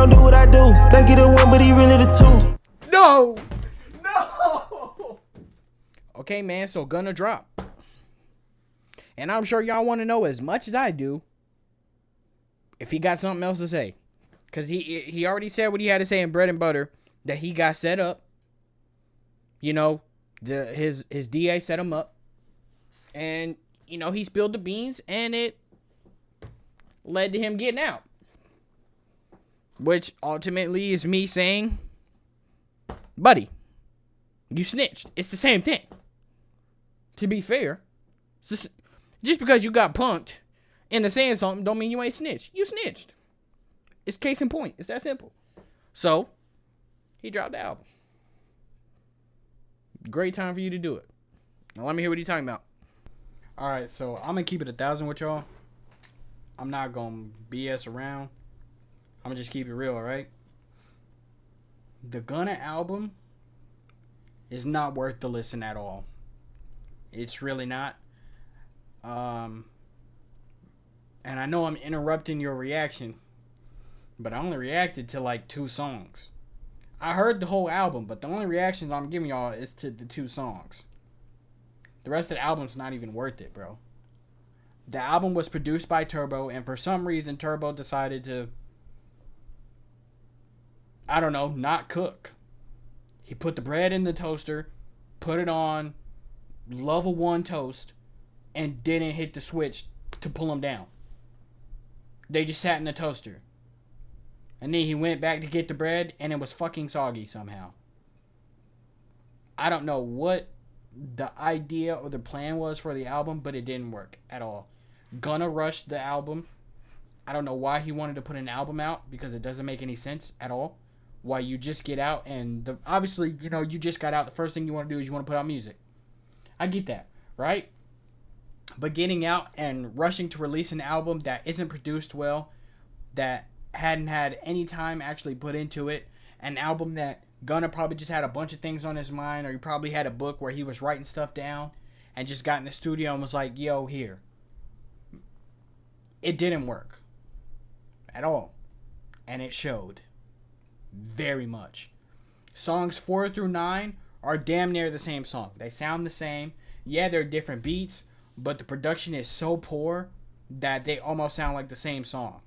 don't do what I do. Think he the one, but he really the two. No! Okay, man, so Gunna drop. And I'm sure y'all want to know as much as I do if he got something else to say. Because he already said what he had to say in Bread and Butter, that he got set up. You know, his DA set him up. And, you know, he spilled the beans, and it led to him getting out. Which ultimately is me saying, buddy, you snitched. It's the same thing. To be fair, just because you got punked into saying something don't mean you ain't snitched. You snitched. It's case in point. It's that simple. So, he dropped the album. Great time for you to do it. Now let me hear what he's talking about. Alright, so I'm going to keep it 1,000 with y'all. I'm not going to BS around. I'm going to just keep it real, alright? The Gunna album is not worth the listen at all. It's really not. And I know I'm interrupting your reaction, but I only reacted to like 2 songs. I heard the whole album, but the only reactions I'm giving y'all is to the 2 songs. The rest of the album's not even worth it, bro. The album was produced by Turbo, and for some reason Turbo decided to, I don't know, not cook. He put the bread in the toaster, put it on level 1 toast, and didn't hit the switch to pull them down. They just sat in the toaster. And then he went back to get the bread, and it was fucking soggy somehow. I don't know what the idea or the plan was for the album, but it didn't work at all. Gunna rushed the album. I don't know why he wanted to put an album out, because it doesn't make any sense at all. Why you just get out and obviously, you know, you just got out. The first thing you want to do is you want to put out music. I get that, right? But getting out and rushing to release an album that isn't produced well, that hadn't had any time actually put into it, an album that Gunna probably just had a bunch of things on his mind, or he probably had a book where he was writing stuff down and just got in the studio and was like, yo, here. It didn't work at all. And it showed very much. Songs 4 through 9 are damn near the same song. They sound the same. Yeah, they're different beats, but the production is so poor that they almost sound like the same song.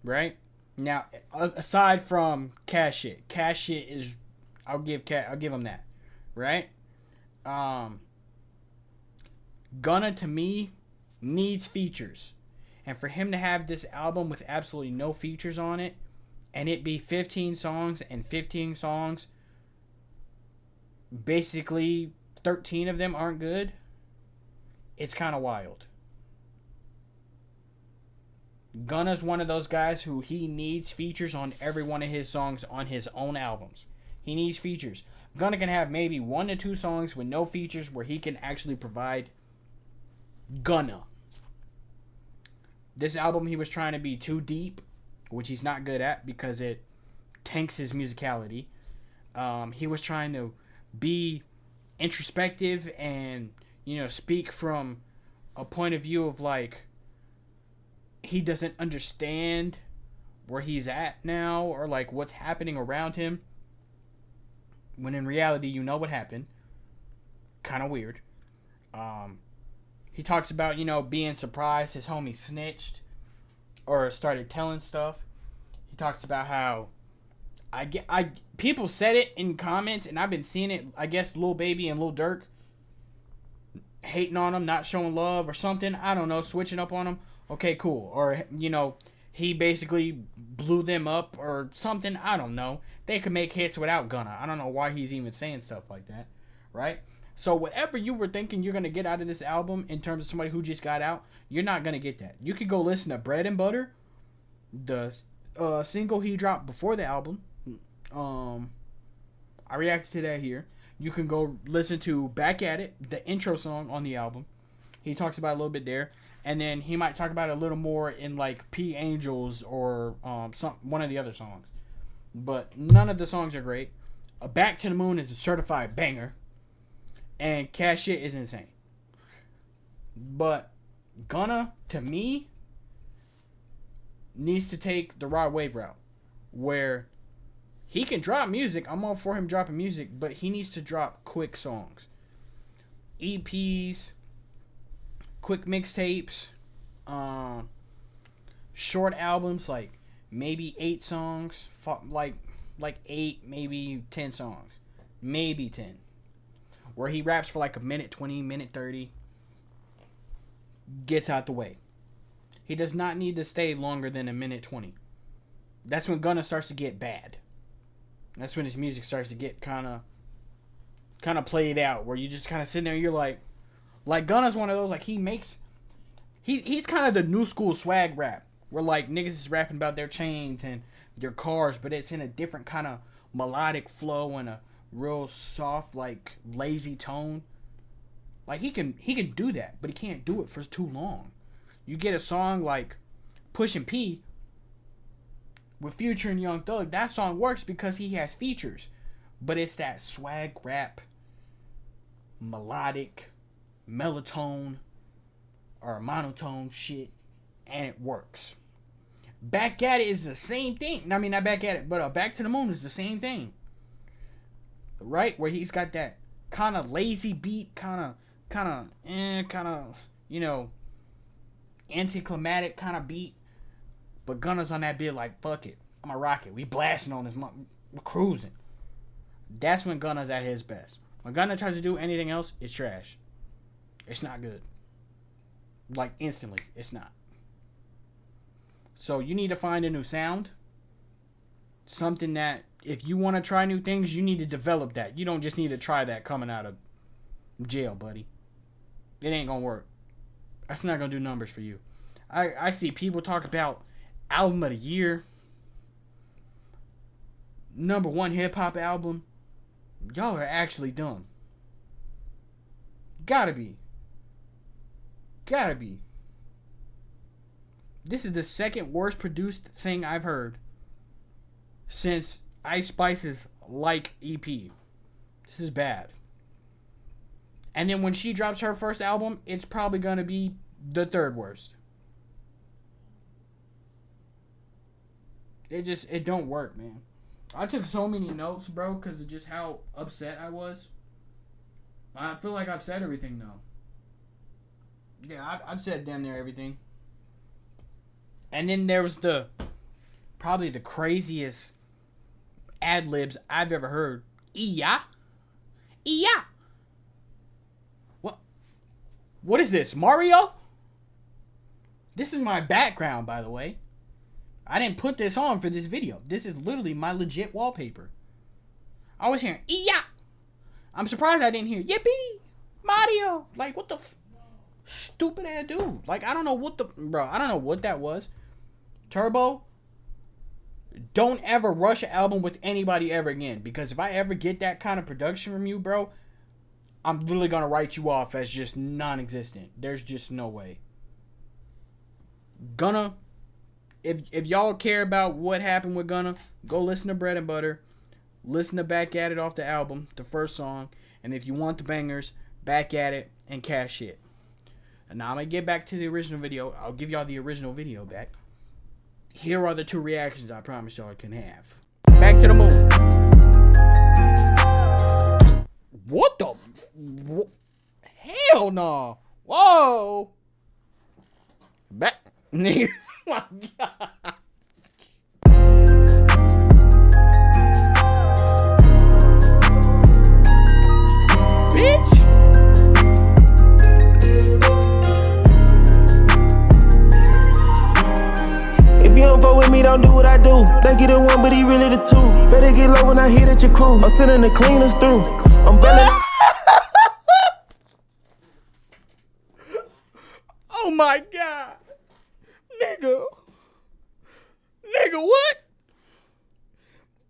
Right? Now, aside from Cash Shit is, I'll give him that. Right? Gunna, to me, needs features. And for him to have this album with absolutely no features on it, and it be 15 songs, and 15 songs, basically 13 of them aren't good, it's kind of wild. Gunna's one of those guys who he needs features on every one of his songs on his own albums. He needs features. Gunna can have maybe 1 to 2 songs with no features where he can actually provide Gunna. This album, he was trying to be too deep, which he's not good at because it tanks his musicality. He was trying to be introspective and, you know, speak from a point of view of like he doesn't understand where he's at now or like what's happening around him, when in reality you know what happened. Kind of weird. He talks about, you know, being surprised his homie snitched or started telling stuff. He talks about how people said it in comments, and I've been seeing it. I guess Lil Baby and Lil Durk hating on him, not showing love or something. I don't know, switching up on him. Okay, cool. Or, you know, he basically blew them up or something. I don't know. They could make hits without Gunna. I don't know why he's even saying stuff like that, right? So whatever you were thinking you're going to get out of this album in terms of somebody who just got out, you're not going to get that. You could go listen to Bread and Butter, the single he dropped before the album. I reacted to that here. You can go listen to Back at It, the intro song on the album. He talks about it a little bit there. And then he might talk about it a little more in like P Angels or one of the other songs. But none of the songs are great. Back to the Moon is a certified banger. And Cash Shit is insane. But Gunna, to me, needs to take the Rod Wave route, where he can drop music. I'm all for him dropping music, but he needs to drop quick songs, EPs, quick mixtapes, short albums, like maybe 8 songs, like 8, maybe 10 songs, maybe 10, where he raps for like a minute 20, minute 30, gets out the way. He does not need to stay longer than a minute 20. That's when Gunna starts to get bad. That's when his music starts to get kind of played out, where you just kind of sitting there and you're like Gunna's one of those, like he's kind of the new school swag rap, where like niggas is rapping about their chains and their cars, but it's in a different kind of melodic flow and a real soft, like lazy tone. Like he can do that, but he can't do it for too long. You get a song like Pushin' P with Future and Young Thug, that song works because he has features, but it's that swag rap, melodic, melotone or monotone shit, and it works. Back at It is the same thing. I mean, not Back at It, but Back to the Moon is the same thing, right? Where he's got that kind of lazy beat, kind of, you know, anticlimactic kind of beat. But Gunna's on that bit like, fuck it, I'm a rocket. We blasting on this, we're cruising. That's when Gunna's at his best. When Gunna tries to do anything else, it's trash. It's not good. Like instantly, it's not. So you need to find a new sound. Something that, if you want to try new things, you need to develop that. You don't just need to try that coming out of jail, buddy. It ain't gonna work. That's not gonna do numbers for you. I see people talk about album of the year, #1 hip hop album. Y'all are actually dumb. Gotta be. This is the second worst produced thing I've heard since Ice Spice's Like EP. This is bad. And then when she drops her first album, it's probably going to be the third worst. It don't work, man. I took so many notes, bro, because of just how upset I was. I feel like I've said everything, though. Yeah, I've said damn near everything. And then there was probably the craziest ad-libs I've ever heard. Yeah. What is this, Mario? This is my background, by the way. I didn't put this on for this video. This is literally my legit wallpaper. I was hearing, yeah. I'm surprised I didn't hear, yippee, Mario. Like, what the stupid ass dude. Like, I don't know what I don't know what that was. Turbo, don't ever rush an album with anybody ever again. Because if I ever get that kind of production from you, bro, I'm literally going to write you off as just non-existent. There's just no way. Gunna, if y'all care about what happened with Gunna, go listen to Bread and Butter. Listen to Back at It off the album, the first song. And if you want the bangers, Back at It and Cash Shit. And now I'm going to get back to the original video. I'll give y'all the original video back. Here are the 2 reactions I promise y'all can have. Back to the Moon. What the? Hell no. Whoa. Back. Nigga. My God. Bitch. If you don't vote with me, don't do what I do. Think he the one, but he really the 2. Better get low when I hit at your crew. I'm sending the cleaners through. I'm belling. Oh my God. Nigga, what?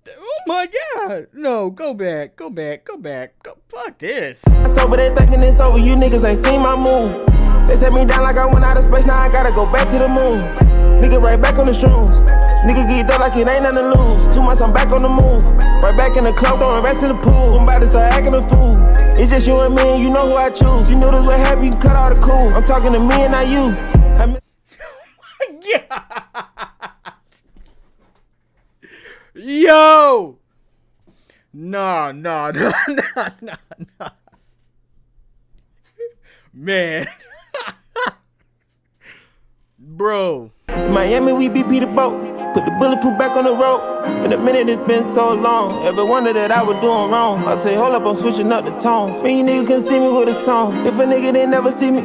Oh my God. No, go back. Fuck this. Sober, they thinking it's over. You niggas ain't seen my move. They set me down like I went out of space. Now I gotta go back to the moon. Nigga right back on the shrooms. Nigga get up like it ain't nothing to lose. 2 months I'm back on the move. Right back in the club, throwing rats in the pool. I'm about to start acting a fool. It's just you and me, and you know who I choose. You knew this would happen, you can cut all the cool. I'm talking to me and not you. Yeah. Yo! Nah. Man. Bro. Miami, we BP the boat. Put the bulletproof back on the road. In a minute, it's been so long. Ever wonder that I was doing wrong? I'll tell you, hold up, I'm switching up the tone. Man, you nigga can see me with a song. If a nigga didn't never see me,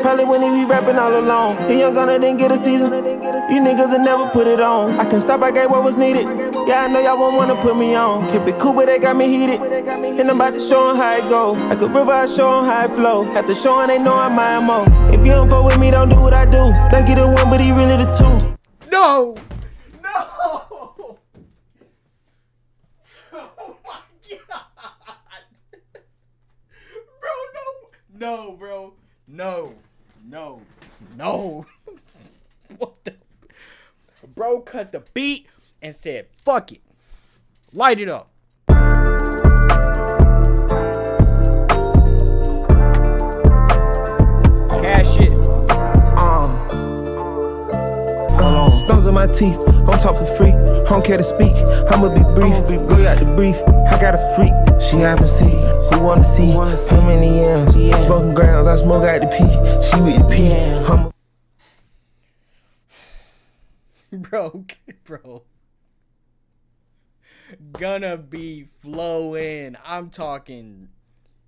probably when he be rapping all alone. The young Gunna didn't get a season. You niggas will never put it on. I can stop, I gave what was needed. Yeah, I know y'all won't wanna put me on. Keep it cool, but they got me heated. And I'm about to show 'em how it go. Like a river, I show 'em how it flow. After showing, they know I'm my MO. If you don't go with me, don't do what I do. Think you the one, but he really the two. No! Oh my God! Bro, no. What the? Bro cut the beat and said, fuck it. Light it up. Cash it. Stones in my teeth, don't talk for free. Don't care to speak, I'ma be brief. Go out the brief, I got a freak. She haven't seen, who wanna see? How many M's? Smoking grounds, I smoke out the P. She with the P. Bro. Gonna be flowing. I'm talking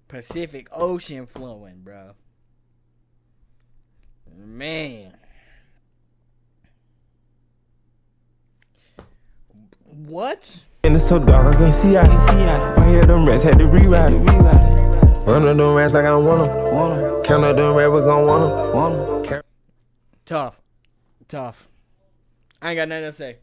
Pacific Ocean flowing, bro. Man. What? And it's so dark, I can't see out. I hear them rats had to reroute it. Run up them rats like I want them. Count up them rats, we gon' want them. Tough. I ain't got nothing to say.